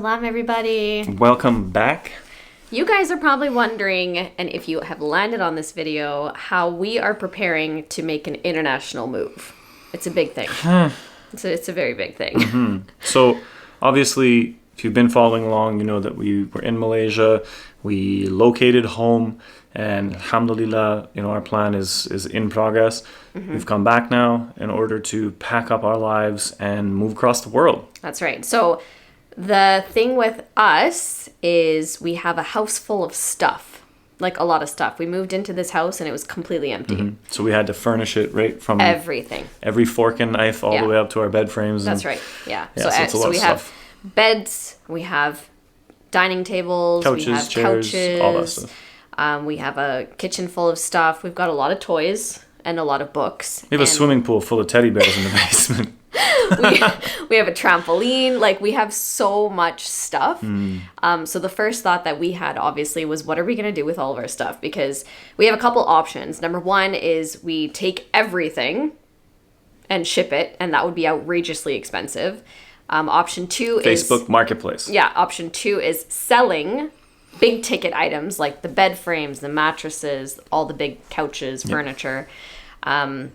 Salam, everybody. Welcome back. You guys are probably wondering, and if you have landed on this video, how we are preparing to make an international move. It's a big thing. It's a very big thing. So, obviously, if you've been following along, you know that we were in Malaysia. We located home, and alhamdulillah, our plan is in progress. We've come back now in order to pack up our lives and move across the world. That's right. So, the thing with us is we have a house full of stuff, like a lot of stuff. We moved into this house and it was completely empty. So we had to furnish it right from everything, every fork and knife all the way up to our bed frames. That's right. Yeah. So it's a lot so of we stuff. have beds, we have dining tables, Couches, we have chairs, couches, all that stuff. We have a kitchen full of stuff. We've got a lot of toys and a lot of books. We have a swimming pool full of teddy bears in the basement. we have a trampoline. Like, we have so much stuff. So the first thought that we had, obviously, was what are we going to do with all of our stuff? Because we have a couple options. Number one is we take everything and ship it, and that would be outrageously expensive. Option two is Facebook Marketplace. Yeah, option two is selling big ticket items like the bed frames, the mattresses, all the big couches, furniture, and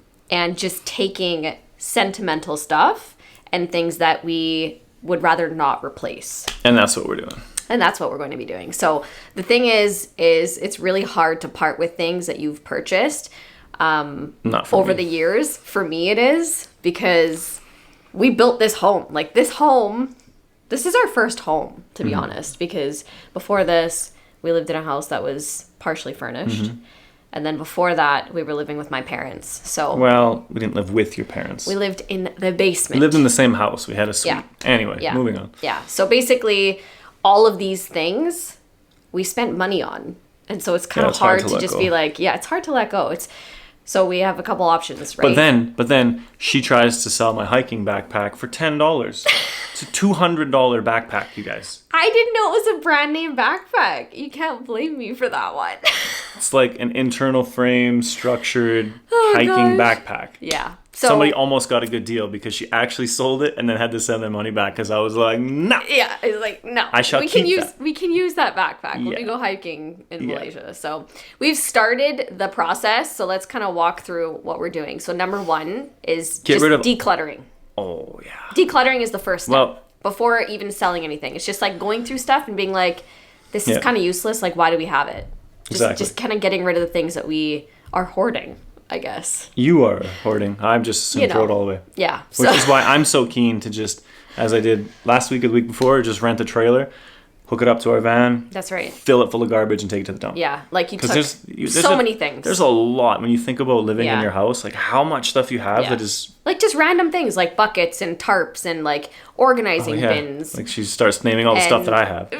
just taking sentimental stuff and things that we would rather not replace. And that's what we're doing. And that's what we're going to be doing. So the thing is it's really hard to part with things that you've purchased over the years. For me, it is, because we built this home. Like, this is our first home, to be honest, because before this, we lived in a house that was partially furnished. And then before that, we were living with my parents. So, well, we didn't live with your parents. We lived in the basement. We lived in the same house. We had a suite. Yeah. Anyway, moving on. Yeah. So basically, all of these things we spent money on. And so it's kind of hard to just be like, it's hard to let go. So we have a couple options, right? But then she tries to sell my hiking backpack for $10. It's a $200 backpack, you guys. I didn't know it was a brand name backpack. You can't blame me for that one. It's like an internal frame, structured hiking backpack. Yeah. So somebody almost got a good deal because she actually sold it and then had to send their money back because I was like, no. Yeah, I was like, no. We can use that backpack when we go hiking in Malaysia. So we've started the process. So let's kind of walk through what we're doing. So number one is just decluttering. Oh, yeah. Decluttering is the first step before even selling anything. It's just like going through stuff and being like, this is kind of useless. Like, why do we have it? Just kind of getting rid of the things that we are hoarding, I guess. You are hoarding. I'm just throw it all away. Yeah. Which is why I'm so keen to just, as I did last week or the week before, just rent a trailer, hook it up to our van. That's right. Fill it full of garbage and take it to the dump. Yeah. Like, you took there's so many things. There's a lot when you think about living in your house, like how much stuff you have that is... Like, just random things like buckets and tarps and like organizing bins. Like, she starts naming all the stuff that I have.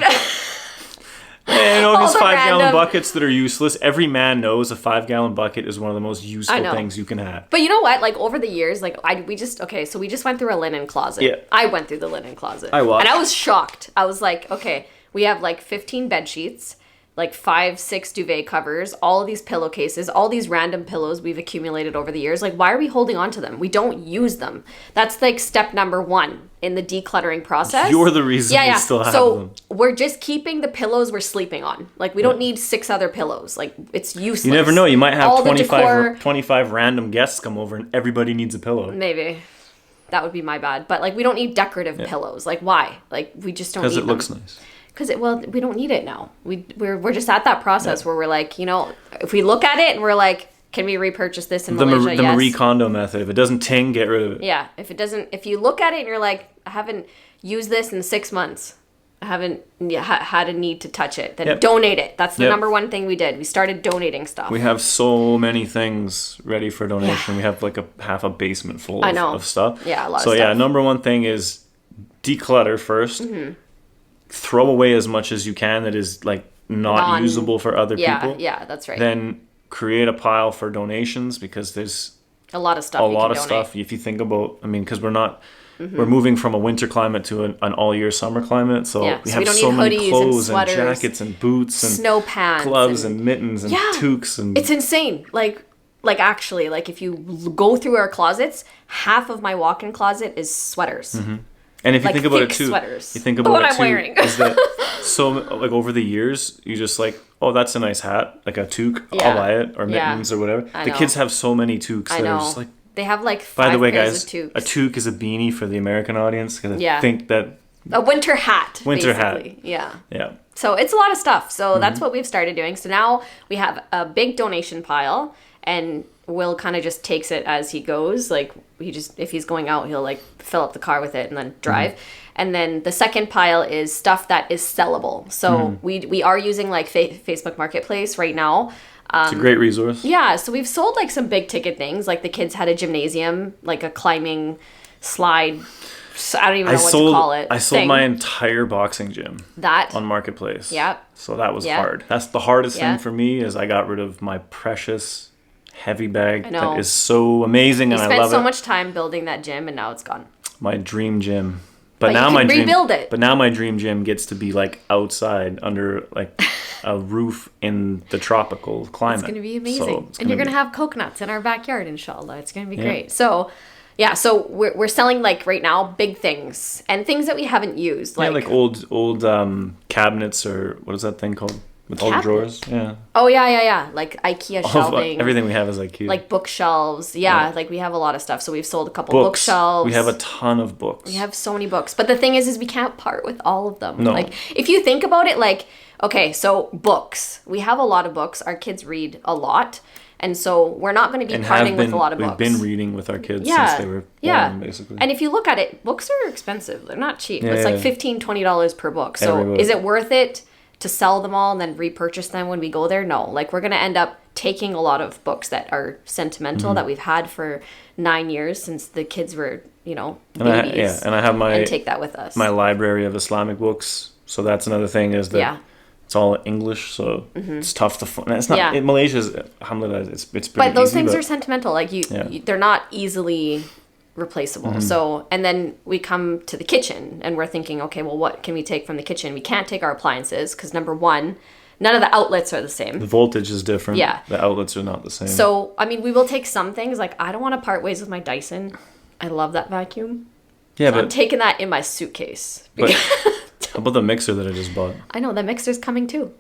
And these 5-gallon buckets that are useless. Every man knows a 5-gallon bucket is one of the most useful things you can have. But you know what? Like, over the years, like, we just went through a linen closet. Yeah. I went through the linen closet. And I was shocked. I was like, okay, we have like 15 bed sheets, like 5-6 duvet covers, all of these pillowcases, all these random pillows we've accumulated over the years. Like, why are we holding on to them? We don't use them. That's like step number one in the decluttering process. You're the reason we still have them. So we're just keeping the pillows we're sleeping on. Like, we don't need 6 other pillows. Like, it's useless. You never know. You might have 25 random guests come over and everybody needs a pillow. Maybe. That would be my bad. But, like, we don't need decorative pillows. Like, why? Like, we just don't need them. Because it looks nice. Because we don't need it now. We're just at that process where we're like, if we look at it and we're like, can we repurchase this in Malaysia? The Marie Kondo method. If it doesn't ting, get rid of it. Yeah. If you look at it and you're like, I haven't used this in 6 months, I haven't had a need to touch it, then donate it. That's the number one thing we did. We started donating stuff. We have so many things ready for donation. Yeah. We have like half a basement full of stuff. Yeah, a lot of stuff. So yeah, number one thing is declutter first. Throw away as much as you can that is like not usable for other people. Yeah, that's right. Then create a pile for donations because there's a lot of stuff. If you think about, because we're moving from a winter climate to an all-year summer climate, so we have so many clothes and jackets and boots and snow pants, gloves and mittens and toques and it's insane. Like actually, like if you go through our closets, half of my walk-in closet is sweaters. And if you like think about it thick too, sweaters. you think about what it I'm too, wearing. is that so like over the years, you just like, oh, that's a nice hat, like a toque, Yeah. I'll buy it, or Yeah. mittens or whatever. I The know. kids have so many toques I that are know. just like. They have like 5 By the way, pairs guys, of toques. a toque is a beanie for the American audience because Yeah. I think that A winter hat. Winter basically. hat. Yeah. yeah. So it's a lot of stuff. So that's what we've started doing. So now we have a big donation pile, and Will kind of just takes it as he goes. Like if he's going out, he'll like fill up the car with it and then drive. And then the second pile is stuff that is sellable. So we are using like Facebook Marketplace right now. It's a great resource. Yeah, so we've sold like some big ticket things. Like the kids had a gymnasium, like a climbing slide. I don't even know what to call it. I sold my entire boxing gym on Marketplace. Yep. So that was hard. That's the hardest Yeah. thing for me is I got rid of my precious heavy bag I know. that is so amazing and I spent love so it. much time building that gym, and now it's gone. My dream gym. But now you my can dream rebuild it. But now my dream gym gets to be like outside under like a roof in the tropical climate. It's going to be amazing. So and you're going to have coconuts in our backyard, inshallah. It's going to be great. So, yeah, so we're selling like right now big things and things that we haven't used. Like old cabinets, or what is that thing called? With all the drawers? Yeah. Oh, yeah. Like IKEA shelving. Everything we have is IKEA. Like bookshelves. Yeah, like we have a lot of stuff. So we've sold a couple bookshelves. We have a ton of books. We have so many books. But the thing is we can't part with all of them. No. Like, if you think about it, like, okay, so books. We have a lot of books. Our kids read a lot. And so we're not going to be parting with a lot of books. We've been reading with our kids since they were born, basically. And if you look at it, books are expensive. They're not cheap. It's like $15, $20 per book. So is it worth it to sell them all and then repurchase them when we go there? No. Like, we're going to end up taking a lot of books that are sentimental that we've had for 9 years since the kids were, babies. And I have and take that with us. My library of Islamic books. So that's another thing is that it's all English, so it's tough to find. It's not in Malaysia's, alhamdulillah, it's pretty easy. But those things are sentimental. Like they're not easily replaceable. So, and then we come to the kitchen and we're thinking, okay, well, what can we take from the kitchen? We can't take our appliances because number one, none of the outlets are the same. The voltage is different. Yeah. The outlets are not the same. So, I mean, we will take some things. Like, I don't want to part ways with my Dyson. I love that vacuum. Yeah, so I'm taking that in my suitcase. But how about the mixer that I just bought? I know, the mixer's coming too.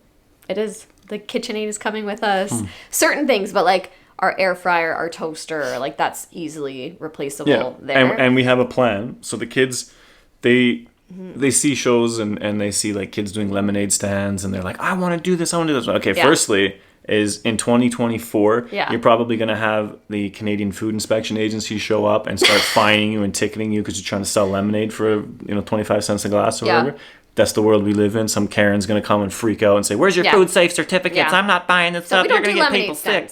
It is. The KitchenAid is coming with us. Certain things, but like our air fryer, our toaster, like that's easily replaceable there. And we have a plan. So the kids, they see shows and they see like kids doing lemonade stands and they're like, I want to do this, I want to do this. Okay, firstly is in 2024, you're probably going to have the Canadian Food Inspection Agency show up and start fining you and ticketing you because you're trying to sell lemonade for 25 cents a glass or whatever. That's the world we live in. Some Karen's going to come and freak out and say, where's your food safe certificates? I'm not buying this stuff. You're going to get people sick.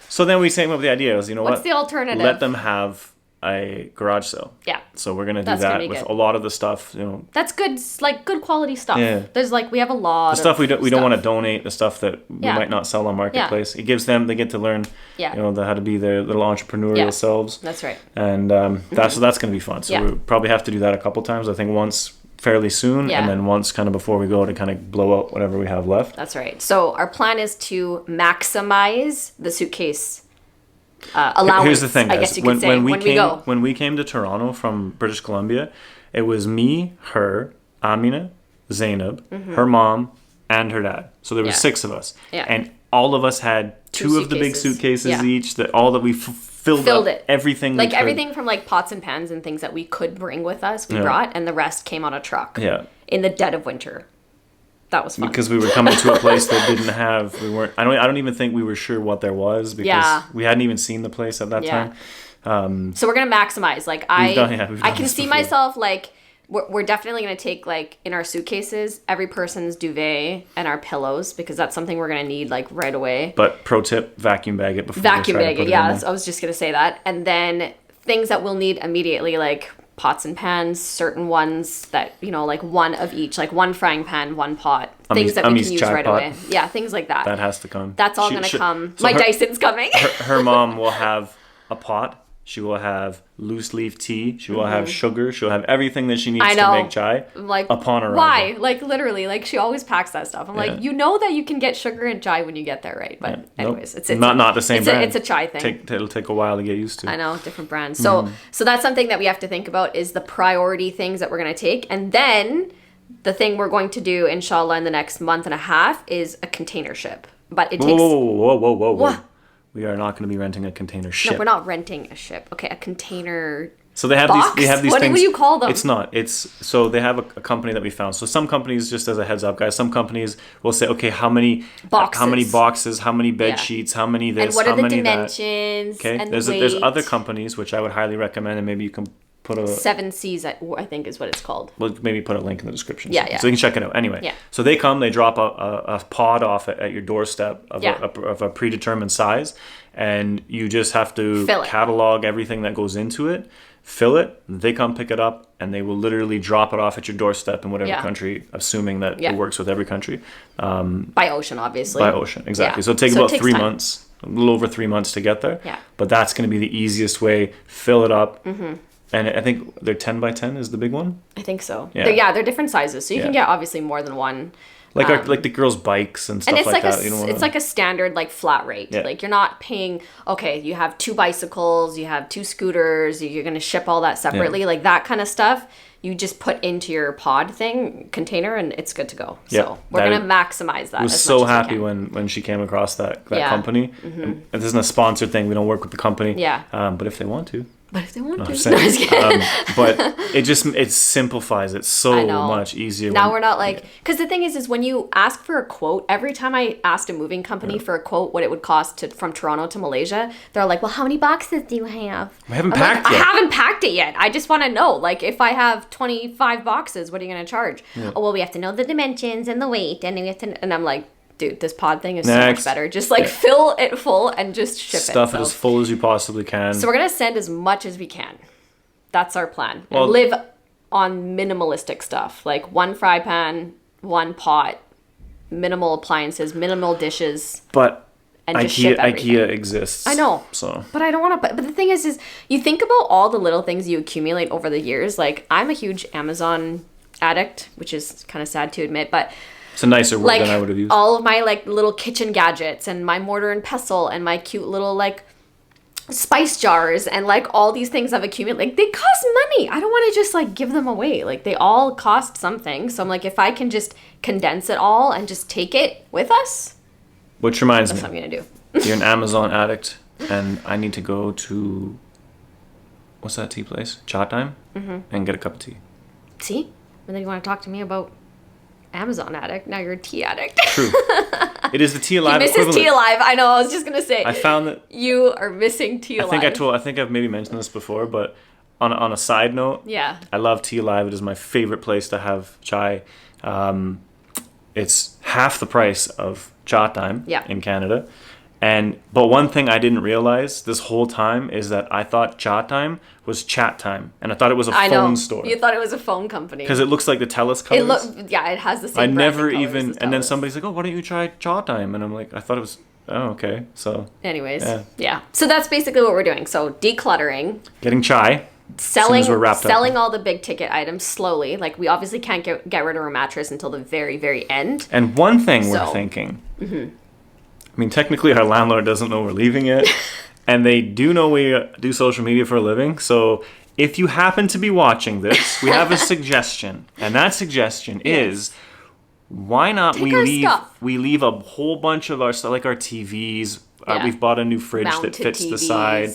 So then we came up with the idea is, what's the alternative? Let them have a garage sale. Yeah. So we're going to do that with a lot of the stuff, That's good, like good quality stuff. Yeah. There's like, we have a lot of stuff we don't want to donate, the stuff that we might not sell on Marketplace. It gives them, they get to learn, how to be their little entrepreneurial selves. That's right. And that's going to be fun. So we'll probably have to do that a couple times. I think once fairly soon and then once kind of before we go to kind of blow out whatever we have left. That's right. So our plan is to maximize the suitcase allowance. Here's the thing, guys. I guess you could say when we came to Toronto from British Columbia, it was me, her, Amina, Zainab, her mom, and her dad. So there were 6 of us. Yeah. And all of us had two of the big suitcases each. That we filled up it. Everything. Like everything from like pots and pans and things that we could bring with us, we brought, and the rest came on a truck. Yeah. In the dead of winter. That was fun. Because we were coming to a place that didn't have. I don't even think we were sure what there was because we hadn't even seen the place at that time. So we're gonna maximize. Like I can see myself like we're definitely gonna take like in our suitcases every person's duvet and our pillows because that's something we're gonna need like right away. But pro tip: vacuum bag it before. Vacuum bag it. Yeah, I was just gonna say that. And then things that we'll need immediately, like pots and pans, certain ones that, like one of each, like one frying pan, one pot, things that we can use right away. Yeah, things like that. That has to come. That's all going to come. So Dyson's coming. her mom will have a pot She will have loose leaf tea. She will have sugar. She'll have everything that she needs to make chai. Like, upon arrival. Why? Like, literally, like, she always packs that stuff. I'm like, you know that you can get sugar and chai when you get there, right? But anyways, it's not the same brand. It's a chai thing. It'll take a while to get used to. I know, different brands. So that's something that we have to think about is the priority things that we're going to take. And then the thing we're going to do, inshallah, in the next month and a half is a container ship. But it takes... Whoa. What? We are not going to be renting a container ship. No, we're not renting a ship. Okay, a container... So they have box? these things. What do you call them? It's not. So they have a company that we found. So some companies, just as a heads up, guys, some companies will say, okay, how many boxes, how many bed sheets, how many this, and what how are the many dimensions, that. Okay, and there's other companies which I would highly recommend, and maybe you can put a 7 C's, I think is what it's called. We'll maybe put a link in the description. Yeah. So you can check it out. Anyway, so they come, they drop a pod off at your doorstep of a predetermined size, and you just have to catalog everything that goes into it, fill it, they come pick it up, and they will literally drop it off at your doorstep in whatever country, assuming that it works with every country. By ocean, obviously. By ocean, exactly. So it takes 3 months, a little over 3 months to get there. Yeah. But that's going to be the easiest way. Fill it up. And I think they're 10 by 10 is the big one. I think so. Yeah, they're different sizes, so you can get obviously more than one. Like the girls' bikes and stuff like that. It's like a standard like flat rate. Yeah. Like you're not paying. Okay, you have 2 bicycles, you have 2 scooters. You're gonna ship all that separately, like that kind of stuff. You just put into your pod container, and it's good to go. So we're gonna maximize that. I was so happy when she came across that company. And this isn't a sponsored thing. We don't work with the company. Yeah. But if they want to. But if they want to. But it simplifies it so much easier. Now we're not like, because the thing is when you ask for a quote, every time I asked a moving company for a quote, what it would cost from Toronto to Malaysia, they're like, well, how many boxes do you have? We haven't packed yet. I haven't packed it yet. I just want to know, like, if I have 25 boxes, what are you going to charge? Yeah. Oh, well, we have to know the dimensions and the weight, and we have to, and I'm like, dude, this pod thing is so much better. Just like fill it full and just ship Stuff it as full as you possibly can. So we're going to send as much as we can. That's our plan. Well, and live on minimalistic stuff. Like 1 fry pan, 1 pot, minimal appliances, minimal dishes. But IKEA exists. I know. So. But I don't want to. But the thing is you think about all the little things you accumulate over the years. Like I'm a huge Amazon addict, which is kind of sad to admit, but... It's a nicer word than I would have used. All of my like little kitchen gadgets and my mortar and pestle and my cute little like spice jars and like all these things I've accumulated, like they cost money. I don't want to just like give them away. Like they all cost something. So I'm like, if I can just condense it all and just take it with us. Which reminds me. That's what I'm going to do. You're an Amazon addict and I need to go to, what's that tea place? Cha Time? And get a cup of tea. See? And then you want to talk to me about Amazon addict. Now you're a tea addict. True. It is the Tea Alive equivalent. Tea Alive. I know. I was just gonna say. I found that you are missing Tea Alive. I think I've maybe mentioned this before, but on a side note, I love Tea Alive. It is my favorite place to have chai. It's half the price of Cha Time in Canada. But one thing I didn't realize this whole time is that I thought Cha Time was chat time, and I thought it was a phone store. You thought it was a phone company because it looks like the TELUS colors. It has the same. I never even, and then somebody's like, "Oh, why don't you try Cha Time?" And I'm like, I thought it was. Oh, okay. So. Anyways, yeah. So that's basically what we're doing. So decluttering, getting chai, selling all the big ticket items slowly. Like we obviously can't get rid of our mattress until the very, very end. And one thing we're thinking. I mean, technically, our landlord doesn't know we're leaving it, and they do know we do social media for a living. So if you happen to be watching this, we have a suggestion, and that suggestion is, why not we leave a whole bunch of our stuff, like our TVs. We've bought a new fridge that fits the side,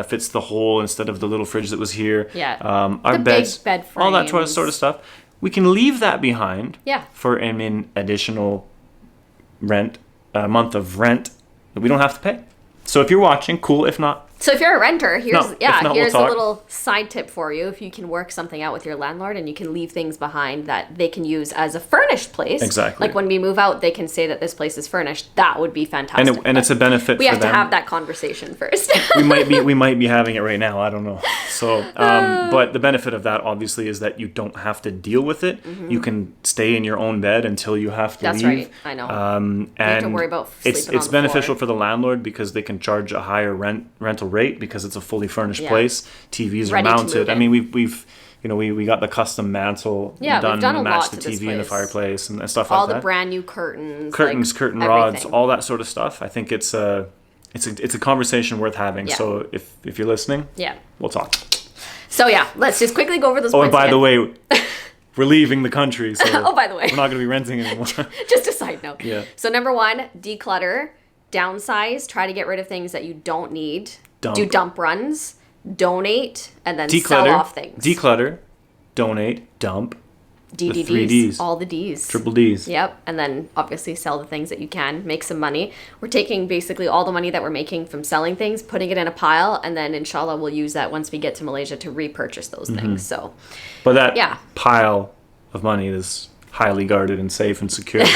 fits the hole instead of the little fridge that was here. Our beds, bed frames, all that sort of stuff. We can leave that behind for an additional rent. A month of rent that we don't have to pay. So if you're watching, cool. If not, so if you're a renter, here's a little side tip for you. If you can work something out with your landlord and you can leave things behind that they can use as a furnished place. Exactly. Like when we move out, they can say that this place is furnished. That would be fantastic. And it's a benefit. We have to have that conversation first. we might be having it right now. I don't know. So, but the benefit of that obviously is that you don't have to deal with it. You can stay in your own bed until you have to leave. That's right. I know. And you have to worry about sleeping it's beneficial for the landlord because they can charge a higher rental great because it's a fully furnished Yeah. place. TVs are Ready to mounted. move I in. mean, we got the custom mantle Yeah, done we've done to a match lot the to this TV and the place. fireplace and stuff All like the that. brand new curtains. Curtains, like, curtain rods, everything. all that sort of stuff. I think it's a conversation worth having. Yeah. So if you're listening, Yeah. we'll talk. So yeah, let's just quickly go over those Oh, points and by again. the way, we're leaving the country, so Oh, by the way. we're not going to be renting anymore. Just a side note. Yeah. So number 1, declutter, downsize, try to get rid of things that you don't need. Dump. Do dump runs, donate, and then Declutter, sell off things. declutter, donate, dump, DDDs, 3 Ds. all the Ds. triple Ds. Yep, and then obviously sell the things that you can, make some money. We're taking basically all the money that we're making from selling things, putting it in a pile, and then inshallah we'll use that once we get to Malaysia to repurchase those things. So, But that Yeah. pile of money is highly guarded and safe and secure.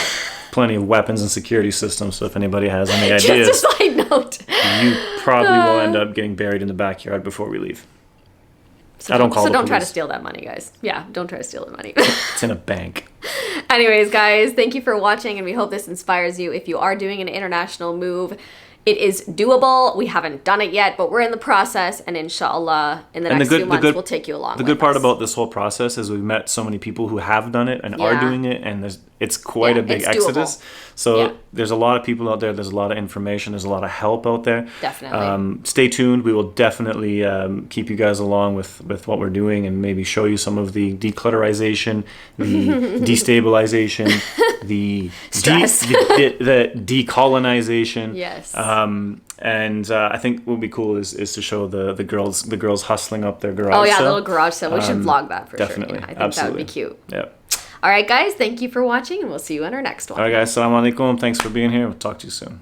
Plenty of weapons and security systems, so if anybody has any ideas, just a side note. you probably will end up getting buried in the backyard before we leave. So I don't call So the don't try to police. steal that money, guys. Yeah, don't try to steal the money. It's in a bank. Anyways, guys, thank you for watching, and we hope this inspires you. If you are doing an international move, it is doable. We haven't done it yet, but we're in the process, and inshallah, in the next few months, we'll take you along. The good part about this whole process is we've met so many people who have done it and are Yeah. doing it, and it's quite Yeah, a big it's exodus. doable. So Yeah. there's a lot of people out there. There's a lot of information. There's a lot of help out there. Definitely. Stay tuned. We will definitely keep you guys along with what we're doing and maybe show you some of the declutterization, the destabilization, the Stress. the decolonization. Yes. And I think what would be cool is to show the girls hustling up their garage Oh yeah, sale. the little garage sale. We should vlog that for Definitely. sure. Yeah, I think Absolutely. that would be cute. Yeah. All right, guys, thank you for watching, and we'll see you in our next one. All right, guys. Assalamu alaikum. Thanks for being here. We'll talk to you soon.